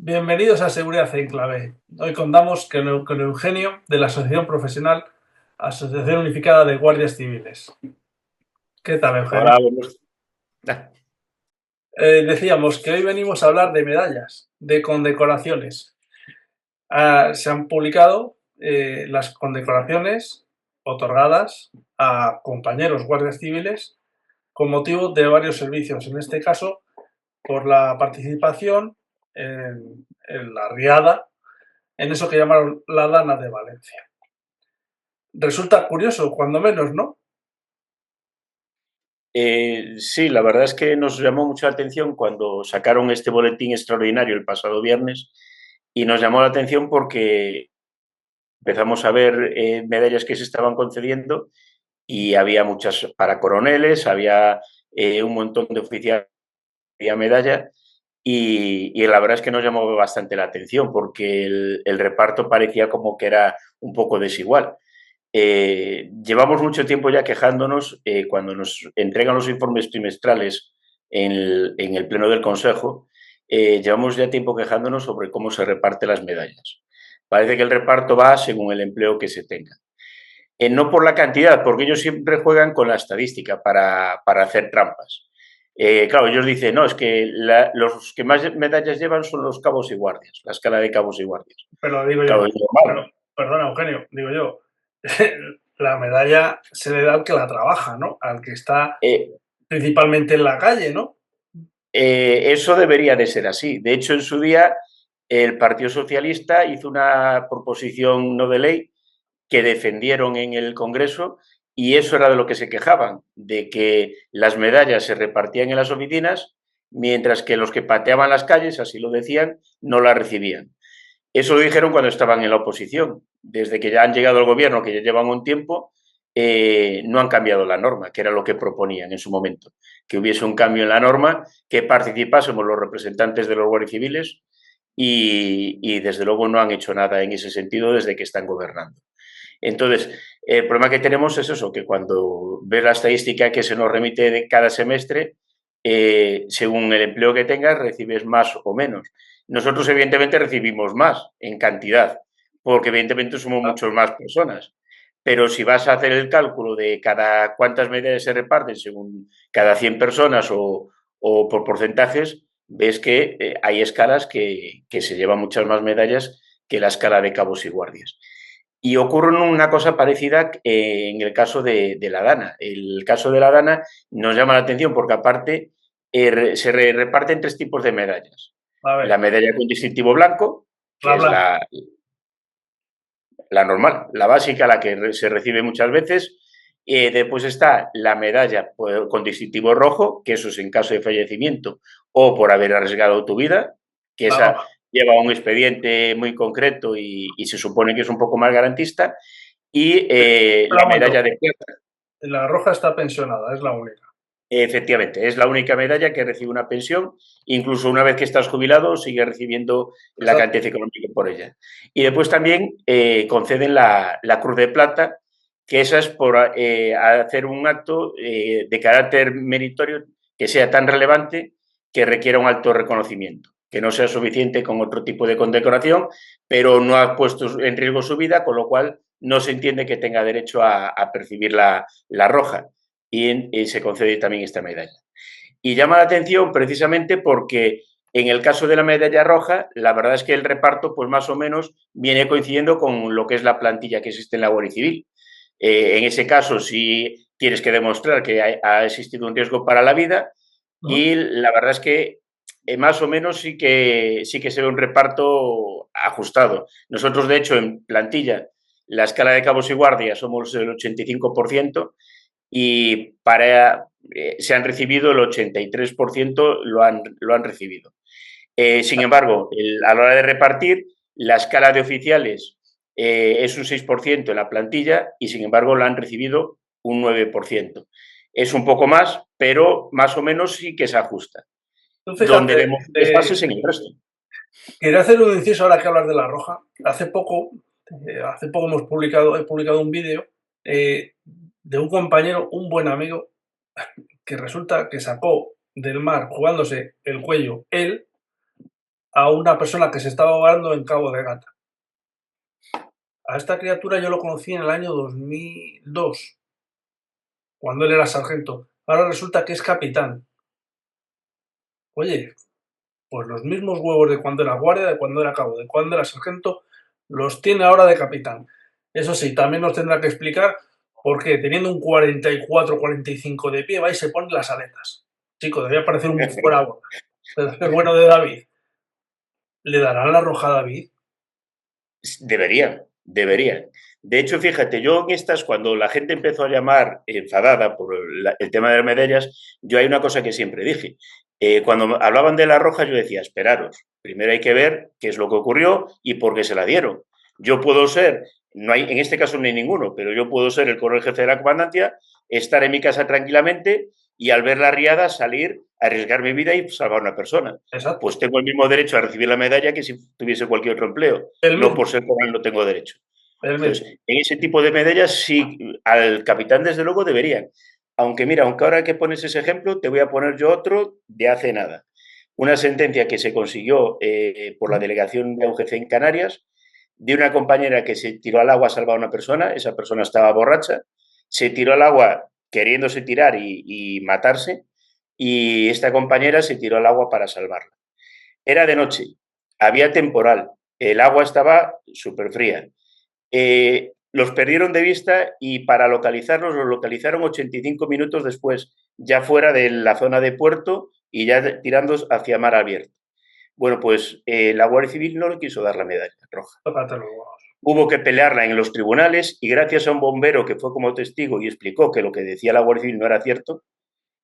Bienvenidos a Seguridad en Clave. Hoy contamos con Eugenio de la Asociación Profesional Asociación Unificada de Guardias Civiles. ¿Qué tal, Eugenio? Hola, buenos. Ah, Decíamos que hoy venimos a hablar de medallas, de condecoraciones. Se han publicado las condecoraciones otorgadas a compañeros guardias civiles con motivo de varios servicios. En este caso, por la participación en la riada, en eso que llamaron la Dana de Valencia. Resulta curioso, cuando menos, ¿no? sí, la verdad es que nos llamó mucho la atención cuando sacaron este boletín extraordinario el pasado viernes y nos llamó la atención porque empezamos a ver medallas que se estaban concediendo y había muchas para coroneles, había un montón de oficiales que había medalla y la verdad es que nos llamó bastante la atención porque el reparto parecía como que era un poco desigual. Llevamos mucho tiempo ya quejándonos cuando nos entregan los informes trimestrales en el Pleno del Consejo. Llevamos ya tiempo quejándonos sobre cómo se reparten las medallas. Parece que el reparto va según el empleo que se tenga. No por la cantidad, porque ellos siempre juegan con la estadística para hacer trampas. Claro, ellos dicen, no, es que los que más medallas llevan son los cabos y guardias, la escala de cabos y guardias. Pero digo Claro, yo, es normal. pero, perdona, Eugenio, digo yo, la medalla se le da al que la trabaja, ¿no? Al que está Eh, principalmente en la calle, ¿no? Eso debería de ser así. De hecho, en su día, el Partido Socialista hizo una proposición no de ley que defendieron en el Congreso y eso era de lo que se quejaban, de que las medallas se repartían en las oficinas, mientras que los que pateaban las calles, así lo decían, no las recibían. Eso lo dijeron cuando estaban en la oposición. Desde que ya han llegado al gobierno, que ya llevan un tiempo, no han cambiado la norma, que era lo que proponían en su momento. Que hubiese un cambio en la norma, que participásemos los representantes de los guardias civiles y desde luego no han hecho nada en ese sentido desde que están gobernando. Entonces, el problema que tenemos es eso, que cuando ves la estadística que se nos remite de cada semestre, según el empleo que tengas, recibes más o menos. Nosotros, evidentemente, recibimos más en cantidad, porque evidentemente somos muchas más personas. Pero si vas a hacer el cálculo de cada cuántas medallas se reparten según cada 100 personas o por porcentajes, ves que hay escalas que se llevan muchas más medallas que la escala de cabos y guardias. Y ocurre una cosa parecida en el caso de la Dana. El caso de la Dana nos llama la atención porque aparte se reparten tres tipos de medallas. A La ver, medalla con distintivo blanco, que la es blanca. la normal, la básica, la que se recibe muchas veces. Después está la medalla con distintivo rojo, que eso es en caso de fallecimiento o por haber arriesgado tu vida, que La esa roja. lleva un expediente muy concreto y se supone que es un poco más garantista. Y Espera la un momento. medalla de plata, La roja está pensionada, es la única. efectivamente, es la única medalla que recibe una pensión, incluso una vez que estás jubilado, sigues recibiendo la Exacto. cantidad económica por ella. Y después también conceden la Cruz de Plata, que esa es por hacer un acto de carácter meritorio que sea tan relevante que requiera un alto reconocimiento, que no sea suficiente con otro tipo de condecoración, pero no ha puesto en riesgo su vida, con lo cual no se entiende que tenga derecho a percibir la roja y se concede también esta medalla. Y llama la atención precisamente porque en el caso de la medalla roja, la verdad es que el reparto, pues más o menos, viene coincidiendo con lo que es la plantilla que existe en la Guardia Civil. En ese caso, sí tienes que demostrar que ha existido un riesgo para la vida Ujú. y la verdad es que más o menos sí que se ve un reparto ajustado. Nosotros, de hecho, en plantilla, la escala de cabos y guardias somos el 85% y se han recibido el 83% lo han recibido. Sin embargo, a la hora de repartir, la escala de oficiales es un 6% en la plantilla y sin embargo la han recibido un 9%. Es un poco más, pero más o menos sí que se ajusta. Tú Donde fíjate, vemos desfases en el resto. quería hacer un inciso ahora que hablas de la roja. Hace poco he publicado un vídeo eh, de un compañero, un buen amigo, que resulta que sacó del mar jugándose el cuello él a una persona que se estaba ahogando en Cabo de Gata. A esta criatura yo lo conocí en el año 2002, cuando él era sargento. Ahora resulta que es capitán. Oye, pues los mismos huevos de cuando era guardia, de cuando era cabo, de cuando era sargento, los tiene ahora de capitán. Eso sí, también nos tendrá que explicar por qué, teniendo un 44-45 de pie, va y se pone las aletas. Chico, debía parecer un fuera el bueno de David. ¿Le darán la roja a David? Deberían, deberían. De hecho, fíjate, yo en estas, cuando la gente empezó a llamar enfadada por el tema de las medallas, yo hay una cosa que siempre dije. Cuando hablaban de la roja, yo decía, esperaros, primero hay que ver qué es lo que ocurrió y por qué se la dieron. Yo puedo ser, no hay, en este caso no hay ninguno, pero yo puedo ser el coronel jefe de la comandancia, estar en mi casa tranquilamente y al ver la riada salir, arriesgar mi vida y salvar a una persona. Exacto. Pues tengo el mismo derecho a recibir la medalla que si tuviese cualquier otro empleo. El No mismo. por ser coronel no tengo derecho. El mismo. Entonces, en ese tipo de medallas sí, al capitán desde luego deberían. Aunque mira, aunque ahora que pones ese ejemplo, te voy a poner yo otro de hace nada. Una sentencia que se consiguió por la delegación de UGC en Canarias, de una compañera que se tiró al agua a salvar a una persona, esa persona estaba borracha, se tiró al agua queriéndose tirar y matarse, y esta compañera se tiró al agua para salvarla. Era de noche, había temporal, el agua estaba súper fría. Los perdieron de vista y para localizarlos los localizaron 85 minutos después, ya fuera de la zona de puerto y ya tirando hacia mar abierto. Bueno, pues la Guardia Civil no le quiso dar la medalla roja. Hubo que pelearla en los tribunales y gracias a un bombero que fue como testigo y explicó que lo que decía la Guardia Civil no era cierto,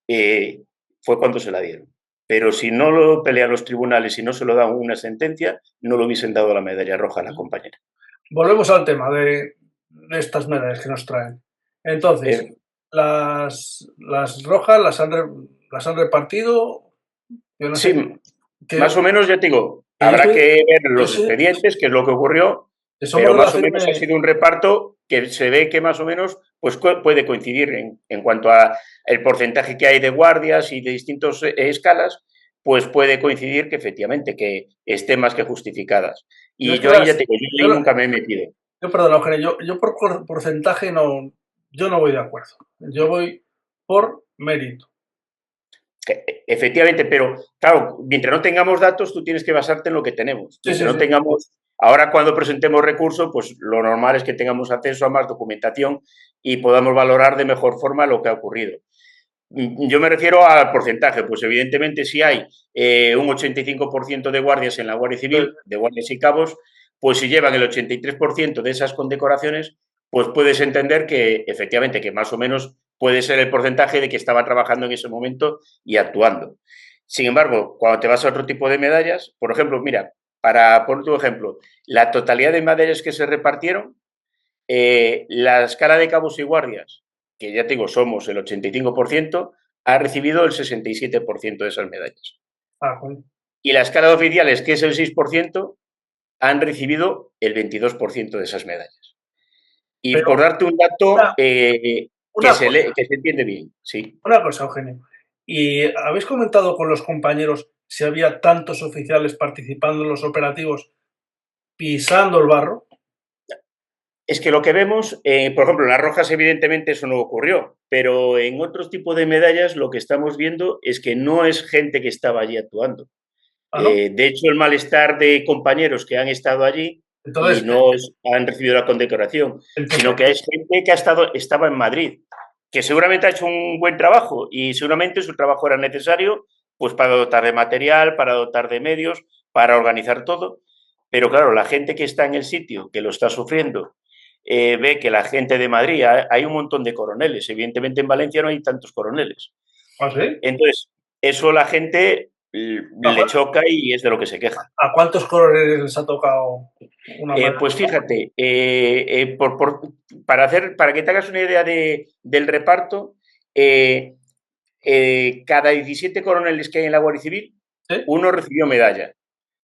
fue cuando se la dieron. Pero si no lo pelean los tribunales y no se lo dan una sentencia, no le hubiesen dado la medalla roja a la compañera. Volvemos al tema de estas medallas que nos traen. Entonces, las rojas las han repartido. Yo no Sí, sé. más o menos, ya te digo, Que yo habrá sé, que ver yo los sé expedientes, qué es lo que ocurrió, que somos pero de la más o menos ha firme. sido un reparto que se ve que más o menos pues, puede coincidir en cuanto a el porcentaje que hay de guardias y de distintas escalas, pues puede coincidir que efectivamente que esté más que justificadas. Yo Y es que yo ahí ya te digo, yo ahí nunca me he metido. perdona, Eugenio, yo por porcentaje no, yo no voy de acuerdo. Yo voy por mérito. Efectivamente, pero claro, mientras no tengamos datos, tú tienes que basarte en lo que tenemos. Sí, sí, Mientras no sí. tengamos, ahora cuando presentemos recursos, pues lo normal es que tengamos acceso a más documentación y podamos valorar de mejor forma lo que ha ocurrido. Yo me refiero al porcentaje, pues evidentemente si hay un 85% de guardias en la Guardia Civil, de guardias y cabos, pues si llevan el 83% de esas condecoraciones, pues puedes entender que efectivamente que más o menos puede ser el porcentaje de que estaba trabajando en ese momento y actuando. Sin embargo, cuando te vas a otro tipo de medallas, por ejemplo, mira, para poner tu ejemplo, la totalidad de medallas que se repartieron, la escala de cabos y guardias, que ya te digo, somos el 85%, ha recibido el 67% de esas medallas. Ah, bueno. Y la escala de oficiales, que es el 6%, han recibido el 22% de esas medallas. Y Pero por darte un dato una cosa, que se entiende bien, sí. Eugenio. ¿Y habéis comentado con los compañeros si había tantos oficiales participando en los operativos pisando el barro? Es que lo que vemos, por ejemplo, en las rojas evidentemente eso no ocurrió, pero en otros tipos de medallas lo que estamos viendo es que no es gente que estaba allí actuando. Ah, ¿no? De hecho, el malestar de compañeros que han estado allí y Entonces, no han recibido la condecoración, sino entonces, que es gente que estaba en Madrid, que seguramente ha hecho un buen trabajo y seguramente su trabajo era necesario pues para dotar de material, para dotar de medios, para organizar todo. Pero claro, la gente que está en el sitio, que lo está sufriendo, ve que la gente de Madrid, hay un montón de coroneles. Evidentemente en Valencia no hay tantos coroneles. ¿ah, sí? Entonces, eso la gente le choca y es de lo que se queja. ¿A cuántos colores les ha tocado una medalla? Pues fíjate, para que te hagas una idea del reparto, cada 17 coroneles que hay en la Guardia Civil, ¿Sí? uno recibió medalla,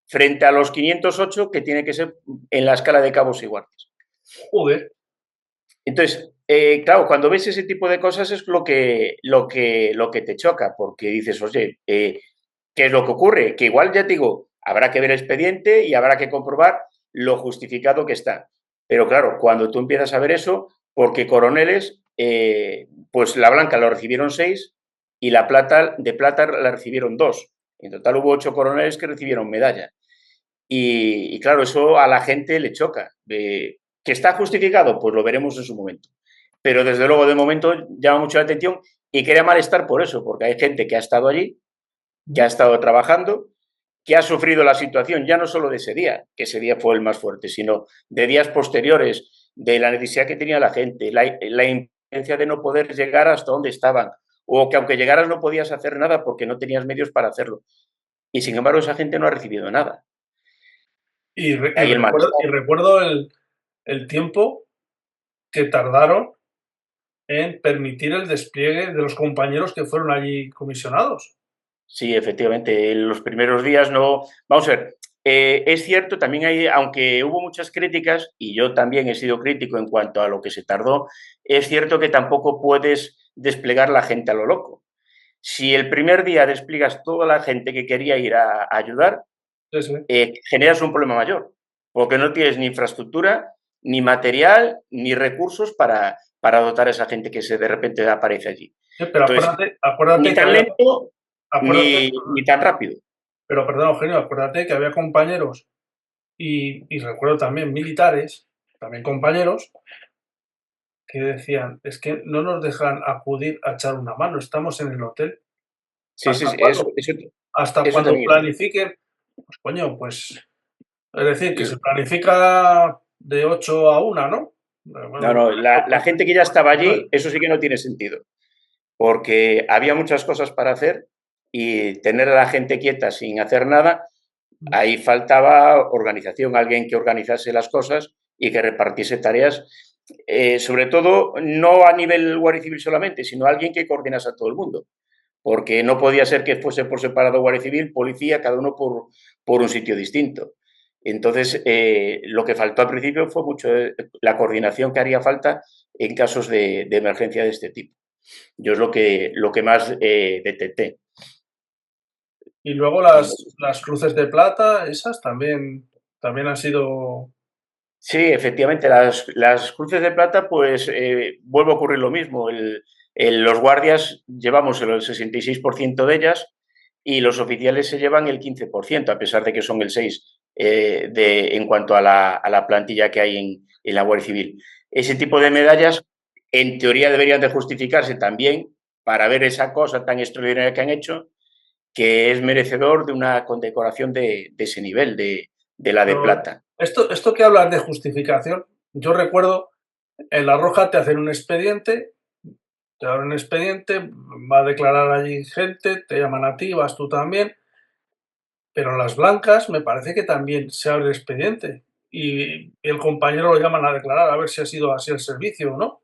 frente a los 508 que tiene que ser en la escala de cabos y guardias. Joder. Entonces, claro, cuando ves ese tipo de cosas es lo que te choca, porque dices, oye, ¿qué es lo que ocurre? Que igual, ya te digo, Habrá que ver el expediente y habrá que comprobar lo justificado que está. Pero claro, cuando tú empiezas a ver eso, porque coroneles, pues la blanca lo recibieron 6 y la plata, de plata la recibieron 2. En total hubo 8 coroneles que recibieron medalla. Y claro, eso a la gente le choca. ¿Que está justificado? Pues lo veremos en su momento. Pero desde luego, de momento, llama mucho la atención y crea malestar por eso, porque hay gente que ha estado allí, que ha estado trabajando, que ha sufrido la situación, ya no solo de ese día, que ese día fue el más fuerte, sino de días posteriores, de la necesidad que tenía la gente, la impotencia de no poder llegar hasta donde estaban, o que aunque llegaras no podías hacer nada porque no tenías medios para hacerlo. Y sin embargo, esa gente no ha recibido nada. Y, re- y Ahí el recuerdo, malestar. y recuerdo el tiempo que tardaron en permitir el despliegue de los compañeros que fueron allí comisionados. Sí, efectivamente, en los primeros días no. Vamos a ver, es cierto, también hay, aunque hubo muchas críticas, y yo también he sido crítico en cuanto a lo que se tardó, es cierto que tampoco puedes desplegar la gente a lo loco. Si el primer día despliegas toda la gente que quería ir a ayudar, Sí, sí. generas un problema mayor, porque no tienes ni infraestructura, ni material, ni recursos para dotar a esa gente que se de repente aparece allí. Sí, pero Entonces, acuérdate ni que tan había, lento acuérdate, ni tan rápido. pero perdón, Eugenio, acuérdate que había compañeros y recuerdo también militares, también compañeros, que decían, es que no nos dejan acudir a echar una mano, estamos en el hotel. Sí, sí, ¿Hasta sí, cuándo? Hasta eso cuando también es cierto. planifiquen, pues coño, pues es decir, que Y se planifica de 8 a 1, ¿no? no, Bueno, no, la pues, gente que ya pues, estaba nueve. allí, eso sí que no tiene sentido, porque había muchas cosas para hacer y tener a la gente quieta sin hacer nada, ahí faltaba organización, alguien que organizase las cosas y que repartiese tareas, sobre todo no a nivel Guardia Civil solamente, sino alguien que coordinase a todo el mundo, porque no podía ser que fuese por separado Guardia Civil, policía, cada uno por un sitio distinto. Entonces, lo que faltó al principio fue mucho la coordinación que haría falta en casos de emergencia de este tipo. Yo es lo que más detecté. Y luego En ese las cruces de plata, esas también han sido. Sí, efectivamente, las cruces de plata, pues vuelve a ocurrir lo mismo. Los guardias llevamos el 66% de ellas y los oficiales se llevan el 15%, a pesar de que son el 6% en cuanto a la plantilla que hay en la Guardia Civil. Ese tipo de medallas, en teoría, deberían de justificarse también para ver esa cosa tan extraordinaria que han hecho, que es merecedor de una condecoración de ese nivel, de la de Pero plata. esto que hablas de justificación, yo recuerdo en La Roja te hacen un expediente, te dan un expediente, va a declarar allí gente, te llaman a ti, vas tú también, pero en las blancas me parece que también se abre el expediente y el compañero lo llaman a declarar a ver si ha sido así el servicio o no.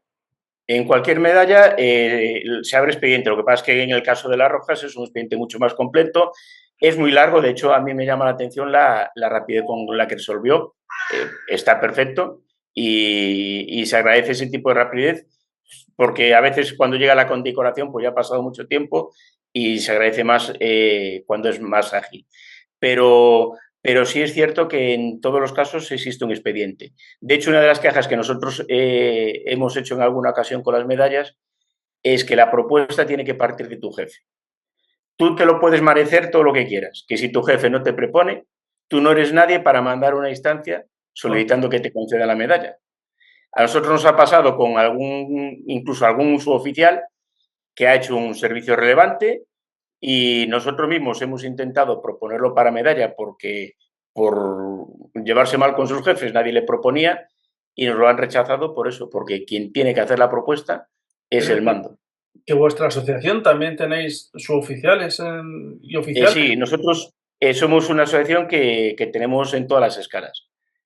En cualquier medalla se abre expediente. Lo que pasa es que en el caso de las rojas es un expediente mucho más completo. Es muy largo. De hecho, a mí me llama la atención la rapidez con la que resolvió. Está perfecto y se agradece ese tipo de rapidez porque a veces cuando llega la condecoración pues ya ha pasado mucho tiempo y se agradece más cuando es más ágil. Pero, pero sí es cierto que en todos los casos existe un expediente. De hecho, una de las quejas que nosotros hemos hecho en alguna ocasión con las medallas es que la propuesta tiene que partir de tu jefe. Tú te lo puedes merecer todo lo que quieras, que si tu jefe no te propone, tú no eres nadie para mandar una instancia No, solicitando que te conceda la medalla. A nosotros nos ha pasado con incluso algún suboficial que ha hecho un servicio relevante y nosotros mismos hemos intentado proponerlo para medalla porque por llevarse mal con sus jefes nadie le proponía y nos lo han rechazado por eso, porque quien tiene que hacer la propuesta es es el decir, mando. que vuestra asociación también tenéis suboficiales y oficiales. Sí, nosotros somos una asociación que tenemos en todas las escalas.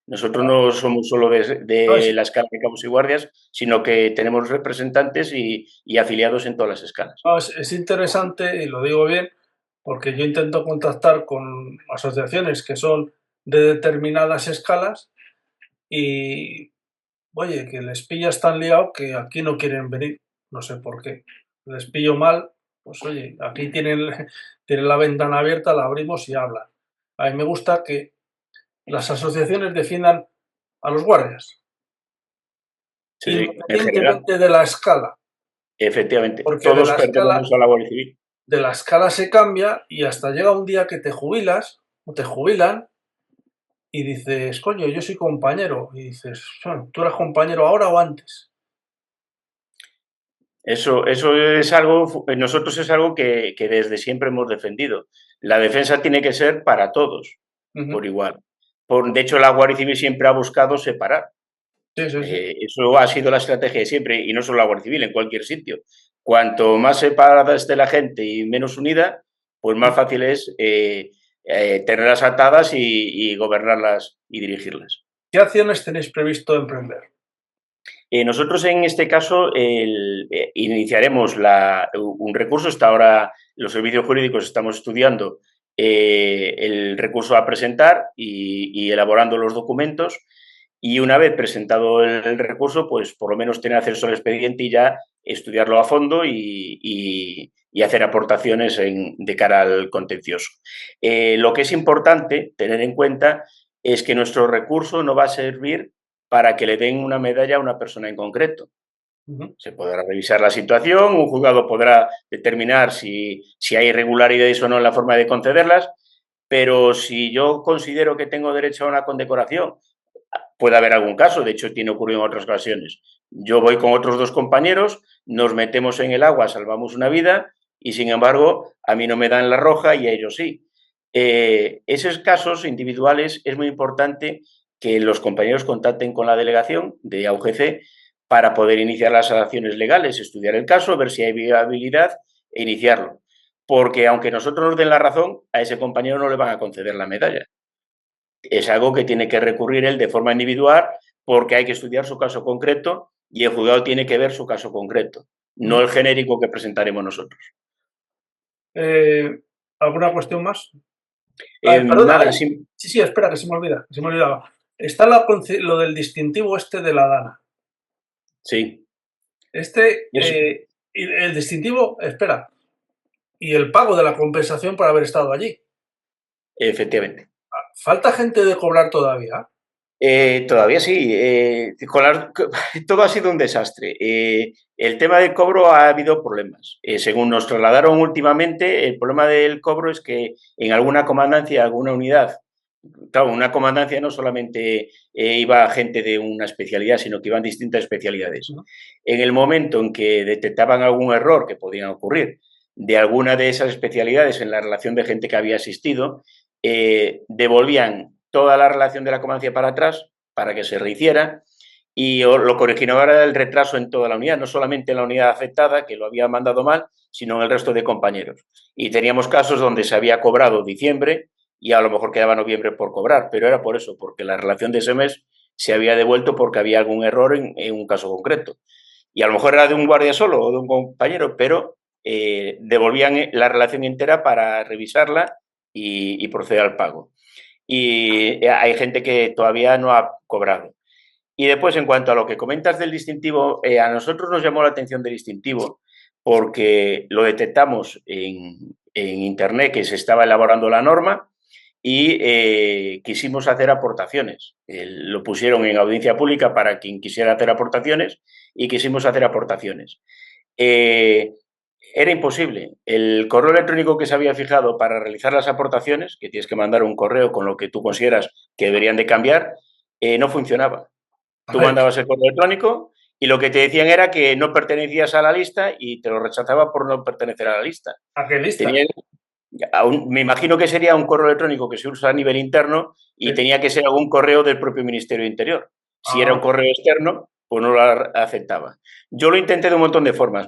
Nosotros no somos solo No, de la escala de cabos y guardias, sino que tenemos representantes y afiliados en todas las escalas. es interesante, y lo digo bien, porque yo intento contactar con asociaciones que son de determinadas escalas y, oye, que les pillas tan liado que aquí no quieren venir, no sé por qué. Les pillo mal, pues oye, aquí tienen, tienen la ventana abierta, la abrimos y hablan. A mí me gusta que las asociaciones defiendan a los guardias, Sí, sí, en general. independientemente de la escala, Efectivamente, porque todos pertenecemos a la Guardia Civil. de la escala se cambia y hasta llega un día que te jubilas o te jubilan y dices, coño, yo soy compañero. Y dices, "Bueno, ¿tú eras compañero ahora o antes?". Eso es algo, nosotros es algo que desde siempre hemos defendido. La defensa tiene que ser para todos, Ujú. por igual. De hecho, la Guardia Civil siempre ha buscado separar. Sí, sí, sí. Eso ha sido la estrategia de siempre, y no solo la Guardia Civil, en cualquier sitio. Cuanto más separada esté la gente y menos unida, pues más fácil es tenerlas atadas y gobernarlas y dirigirlas. ¿Qué acciones tenéis previsto emprender? Nosotros en este caso iniciaremos un recurso. Hasta ahora los servicios jurídicos estamos estudiando el recurso a presentar y elaborando los documentos. Y una vez presentado el recurso, pues por lo menos tener acceso al expediente y ya estudiarlo a fondo y hacer aportaciones de cara al contencioso. Lo que es importante tener en cuenta es que nuestro recurso no va a servir para que le den una medalla a una persona en concreto. Ujú. Se podrá revisar la situación, un juzgado podrá determinar si hay irregularidades o no en la forma de concederlas, pero si yo considero que tengo derecho a una condecoración, puede haber algún caso, de hecho tiene ocurrido en otras ocasiones. Yo voy con otros dos compañeros, nos metemos en el agua, salvamos una vida y sin embargo a mí no me dan la roja y a ellos sí. Esos casos individuales es muy importante que los compañeros contacten con la delegación de AUGC para poder iniciar las acciones legales, estudiar el caso, ver si hay viabilidad e iniciarlo. Porque aunque nosotros nos den la razón, a ese compañero no le van a conceder la medalla. Es algo que tiene que recurrir él de forma individual porque hay que estudiar su caso concreto y el juzgado tiene que ver su caso concreto, no Ujú. el genérico que presentaremos nosotros. ¿Alguna cuestión más? Perdona, Nada, ay, sí, sí, espera, que se me olvida, que se me olvidaba. Está lo del distintivo este de la Dana. sí, Este, eso, y el distintivo, espera, y el pago de la compensación por haber estado allí. efectivamente. ¿Falta gente de cobrar todavía? Todavía sí, todo ha sido un desastre. El tema del cobro ha habido problemas. Según nos trasladaron últimamente, el problema del cobro es que en alguna comandancia, alguna unidad, claro, una comandancia no solamente iba gente de una especialidad, sino que iban distintas especialidades. No. En el momento en que detectaban algún error que podía ocurrir de alguna de esas especialidades en la relación de gente que había asistido, devolvían toda la relación de la comandancia para atrás para que se rehiciera y lo que originaba era el retraso en toda la unidad, no solamente en la unidad afectada, que lo había mandado mal, sino en el resto de compañeros. Y teníamos casos donde se había cobrado diciembre y a lo mejor quedaba noviembre por cobrar, pero era por eso, porque la relación de ese mes se había devuelto porque había algún error en un caso concreto. Y a lo mejor era de un guardia solo o de un compañero, pero devolvían la relación entera para revisarla y proceder al pago. Y hay gente que todavía no ha cobrado. Y después, en cuanto a lo que comentas del distintivo, a nosotros nos llamó la atención del distintivo porque lo detectamos en Internet que se estaba elaborando la norma y quisimos hacer aportaciones. Lo pusieron en audiencia pública para quien quisiera hacer aportaciones y quisimos hacer aportaciones. Era imposible. El correo electrónico que se había fijado para realizar las aportaciones, que tienes que mandar un correo con lo que tú consideras que deberían de cambiar, no funcionaba. A Tú ver, mandabas el correo electrónico y lo que te decían era que no pertenecías a la lista y te lo rechazaba por no pertenecer a la lista. ¿a qué lista? Tenía, me imagino que sería un correo electrónico que se usa a nivel interno y Sí. tenía que ser algún correo del propio Ministerio de Interior. Si era un Ah, correo externo, pues no lo aceptaba. Yo lo intenté de un montón de formas.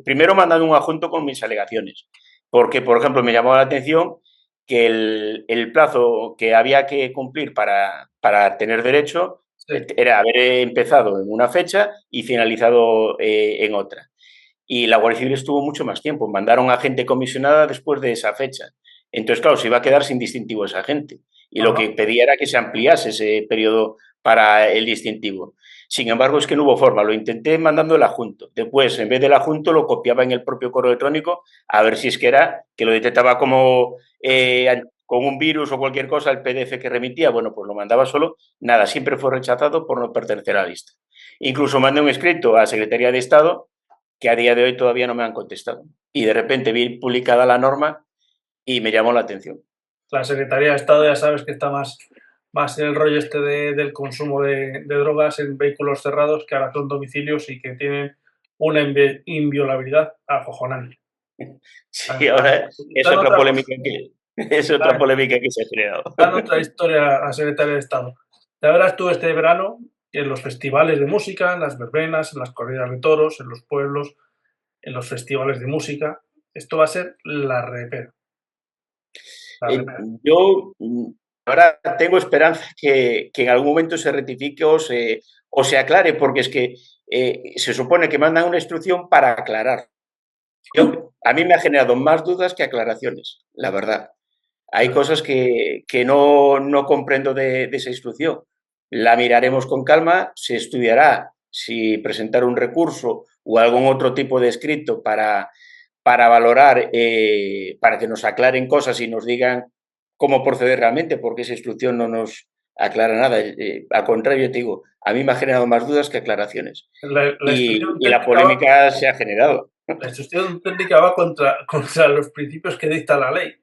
Primero mandando un adjunto con mis alegaciones, porque, por ejemplo, me llamó la atención que el plazo que había que cumplir para tener derecho sí. era haber empezado en una fecha y finalizado en otra. Y la Guardia Civil estuvo mucho más tiempo. Mandaron a gente comisionada después de esa fecha. Entonces, claro, se iba a quedar sin distintivo esa gente. Y lo Ajá. que pedía era que se ampliase ese periodo para el distintivo. Sin embargo, es que no hubo forma. Lo intenté mandando el adjunto. Después, en vez del adjunto, lo copiaba en el propio correo electrónico a ver si es que era, que lo detectaba como con un virus o cualquier cosa, el PDF que remitía, bueno, pues lo mandaba solo, nada, siempre fue rechazado por no pertenecer a la lista. Incluso mandé un escrito a la Secretaría de Estado que a día de hoy todavía no me han contestado. Y de repente vi publicada la norma y me llamó la atención. La Secretaría de Estado ya sabes que está más en el rollo este del consumo de drogas en vehículos cerrados, que ahora son domicilios y que tienen una inviolabilidad acojonante. Sí, ahora es otra polémica que se ha creado. Dan otra historia a Secretaría de Estado. Ya verás tú este verano en los festivales de música, en las verbenas, en las corridas de toros, en los pueblos, en los festivales de música. Esto va a ser la repera. Yo ahora tengo esperanza que en algún momento se rectifique o se aclare, porque es que se supone que mandan una instrucción para aclarar. A mí me ha generado más dudas que aclaraciones, la verdad. Hay cosas que no comprendo de esa instrucción. La miraremos con calma, se estudiará si presentar un recurso o algún otro tipo de escrito para valorar, para que nos aclaren cosas y nos digan cómo proceder realmente, porque esa instrucción no nos aclara nada. Al contrario, te digo, a mí me ha generado más dudas que aclaraciones. Y la polémica se ha generado. La instrucción técnica va contra los principios que dicta la ley.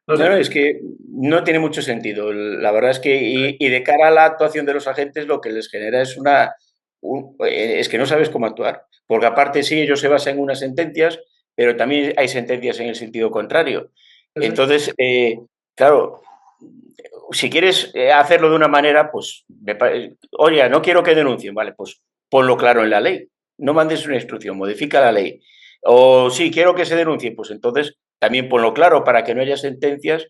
No, es que no tiene mucho sentido. La verdad es que, y de cara a la actuación de los agentes, lo que les genera es es que no sabes cómo actuar. Porque aparte sí, ellos se basan en unas sentencias, pero también hay sentencias en el sentido contrario. Entonces, claro, si quieres hacerlo de una manera, pues, oye, no quiero que denuncien, vale, pues ponlo claro en la ley. No mandes una instrucción, modifica la ley. O sí, quiero que se denuncie, pues entonces también ponlo claro para que no haya sentencias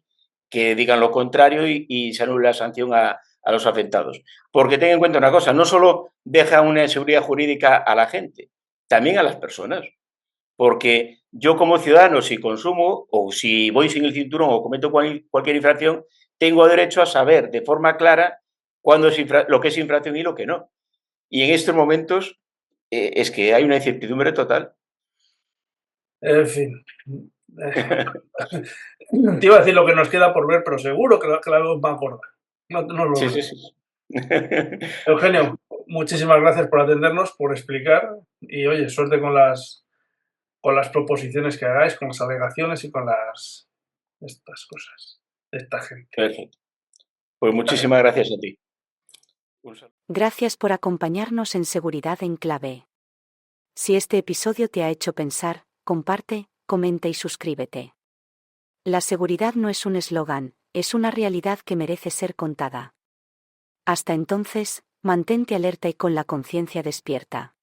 que digan lo contrario y se anule la sanción a los afectados. Porque ten en cuenta una cosa, no solo deja una seguridad jurídica a la gente, también a las personas. Porque yo como ciudadano, si consumo o si voy sin el cinturón o cometo cualquier infracción, tengo derecho a saber de forma clara cuándo es lo que es infracción y lo que no. Y en estos momentos es que hay una incertidumbre total. En fin. Te iba a decir lo que nos queda por ver, pero seguro que la vemos más gorda. No lo Sí, sé. sí, sí. Eugenio, muchísimas gracias por atendernos, por explicar y oye, suerte con las proposiciones que hagáis, con las alegaciones y con estas cosas de esta gente. Perfecto. Pues muchísimas gracias a ti. Gracias por acompañarnos en Seguridad en Clave. Si este episodio te ha hecho pensar, comparte, comenta y suscríbete. La seguridad no es un eslogan, es una realidad que merece ser contada. Hasta entonces, mantente alerta y con la conciencia despierta.